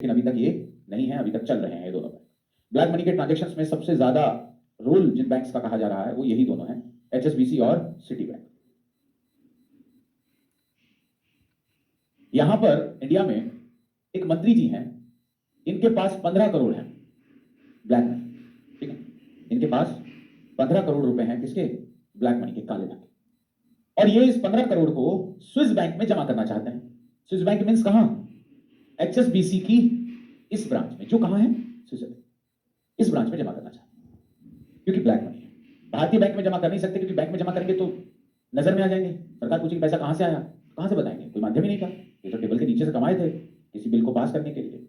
लेकिन अभी तक ये नहीं है, अभी तक चल रहे हैं ये दोनों बैंक। ब्लैक मनी के ट्रांजेक्शन्स में सबसे ज्यादा रोल जिन बैंक्स का कहा जा रहा है वो यही दोनों हैं, एचएसबीसी और सिटी बैंक। यहां पर इंडिया में एक मंत्री जी हैं, इनके पास 15 करोड़ है ब्लैक मनी, ठीक है। इनके पास 15 करोड़ रुपए हैं, किसके? ब्लैक मनी के, काले धन के। और ये इस 15 करोड़ को स्विस बैंक में जमा करना चाहते हैं। स्विस बैंक मींस कहां? एचएसबीसी की इस ब्रांच में, जो कहां है? स्विट्जरलैंड। इस ब्रांच में जमा करना चाहते हैं क्योंकि ब्लैक मनी है। भारतीय बैंक में जमा कर नहीं सकते क्योंकि बैंक में जमा करेंगे तो नजर में आ जाएंगे, सरकार पूछेगी पैसा कहां से आया, कहां से बताएंगे, कोई माध्यम ही नहीं था, ये तो टेबल के नीचे से कमाए थे किसी बिल को पास करने के लिए।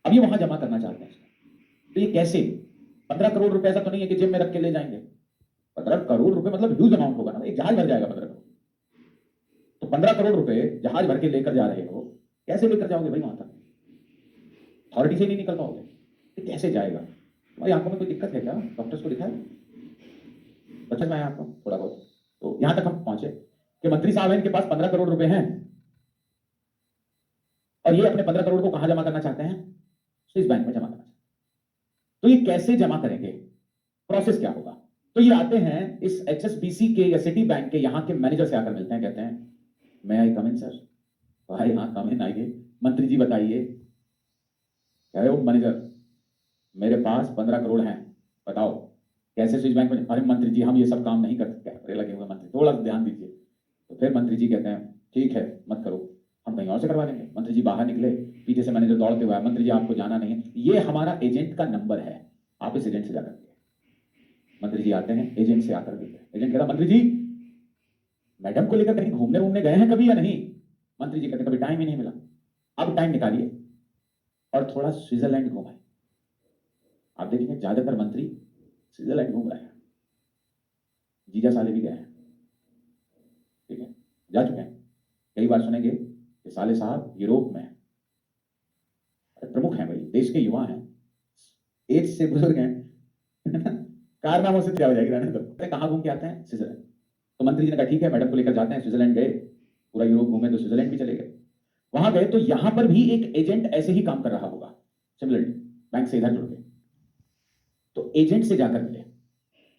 अब ये वहां जमा करना चाहते हैं, तो ये कैसे? 15 करोड़ रुपए ऐसा तो नहीं है कि जेब में रख के ले जाएंगे। 15 करोड़ रुपए मतलब ह्यूज अमाउंट होगा ना, एक जहाज भर जाएगा 15 करोड़। तो 15 करोड़ रुपए जहाज भर के लेकर जा रहे हो, कैसे लेकर जाओगे भाई वहां तक? अथॉरिटी से नहीं निकल पाओगे, तो कैसे जाएगा? भाई आंखों में कोई दिक्कत है क्या? डॉक्टर्स को दिखाया? बच्चा में आपको थोड़ा बहुत। तो यहां तक हम पहुंचे कि मंत्री साहब हैं, इनके पास 15 करोड़ रुपए हैं और ये अपने 15 करोड़ को कहां जमा करना चाहते हैं? स्विस बैंक में जमा करना चाहते हैं। तो ये कैसे जमा करेंगे, प्रोसेस क्या होगा? तो ये आते हैं इस एचएसबीसी के या सिटी बैंक के यहां के मैनेजर से आकर मिलते हैं, कहते हैं मैं आई कम इन सर। भाई हाँ कम इन आइए। मंत्री जी बताइए। कह रहे हो मैनेजर, मेरे पास 15 करोड़ हैं, बताओ कैसे स्विस बैंक में? अरे मंत्री जी हम ये सब काम नहीं कर सकते। अरे लगे हुए मंत्री, थोड़ा सा ध्यान दीजिए। तो फिर मंत्री जी कहते हैं ठीक है मत करो, हम कहीं और से करवा देंगे। मंत्री जी बाहर निकले, पीछे से मैनेजर दौड़ते हुए, मंत्री जी आपको जाना नहीं है, ये हमारा एजेंट का नंबर है, आप इस एजेंट से जाकर। मंत्री जी आते हैं, एजेंट से आकर देते हैं। एजेंट कहता मंत्री जी मैडम को लेकर कहीं घूमने घूमने गए हैं कभी या नहीं? मंत्री जी कहते कभी टाइम ही नहीं मिला। अब टाइम निकालिए और थोड़ा स्विट्जरलैंड घुमाए। आप देखेंगे ज्यादातर मंत्री स्विट्जरलैंड घूम रहे हैं, जीजा साले भी गए हैं, ठीक है, जा चुके हैं। कई बार सुनेंगे कि साले साहब यूरोप में हैं। प्रमुख हैं भाई, देश के युवा हैं, एज से बुजुर्ग हैं, कारनामों से क्या हो जाएगी, रहने दो। कहां घूम के आते हैं? स्विट्जरलैंड। तो मंत्री जी ने कहा ठीक है मैडम को लेकर जाते हैं। स्विट्जरलैंड गए, पूरा यूरोप घूमे तो स्विट्जरलैंड भी चले गए। वहां गए तो यहां पर भी एक एजेंट ऐसे ही काम कर रहा होगा, सिमिलरली बैंक से इधर जुड़ गए। तो एजेंट से जाकर मिले,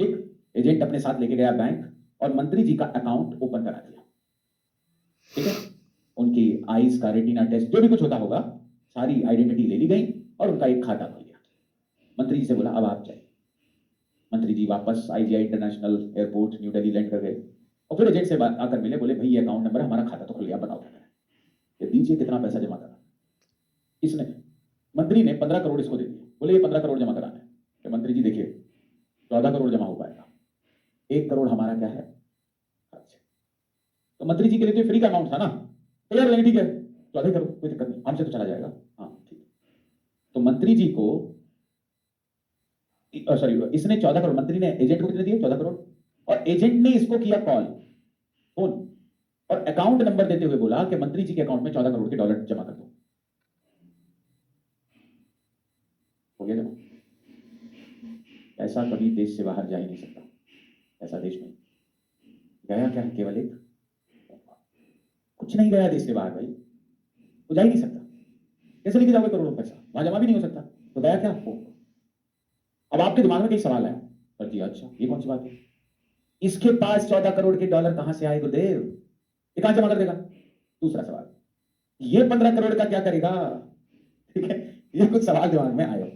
एक एजेंट अपने साथ लेके गया बैंक और मंत्री जी का अकाउंट ओपन करा दिया, ठीक है। उनकी आईज का रेटिना टेस्ट जो भी कुछ होता होगा, सारी आइडेंटिटी ले ली गई और उनका एक खाता खुल गया। मंत्री जी से बोला अब आप जाइए। मंत्री जी वापस IGI international airport new Delhi land कर गए और फिर एजेंट से आकर मिले, बोले भाई ये अकाउंट नंबर है, हमारा खाता तो खुल गया, बताओ क्या करें, ये दीजिए कितना पैसा जमा करना। इसने, मंत्री ने 15 करोड़ इसको दे दिए, बोले ये 15 करोड़ जमा कराना है। तो मंत्री जी देखिए 14 करोड़ जमा हो पाएगा, 1 करोड़ हमारा क्या है? अच्छा, तो मंत्री जी के लिए तो फ्री का अमाउंट था ना, तैयार रहेंगे, ठीक है 14 करोड़ कोई दिक्कत नहीं, हमसे तो चला जाएगा। हाँ ठीक। तो मंत्री जी को सॉरी इसने 14 करोड़, मंत्री ने एजेंट को कितने दिए? 14 करोड़। और एजेंट ने इसको किया कॉल, फोन, और अकाउंट नंबर देते हुए बोला कि मंत्री जी के अकाउंट में 14 करोड़ के डॉलर जमा कर दो। हो गया जमा। ऐसा कभी देश से बाहर जा ही नहीं सकता, ऐसा देश में गया क्या? केवल एक, कुछ नहीं गया देश से बाहर भाई, वो जा ही नहीं सकता। कैसे लेके जाओगे करोड़ों पैसा? वहां जमा भी नहीं हो सकता, तो गया क्या? अब आपके दिमाग में कई सवाल आया, पर जी अच्छा ये कौन सी बात है, इसके पास 14 करोड़ के डॉलर कहां से आए गुरुदेव, ये कहां जमा कर देगा? दूसरा सवाल, ये 15 करोड़ का क्या करेगा? ठीक है, ये कुछ सवाल दिमाग में आए।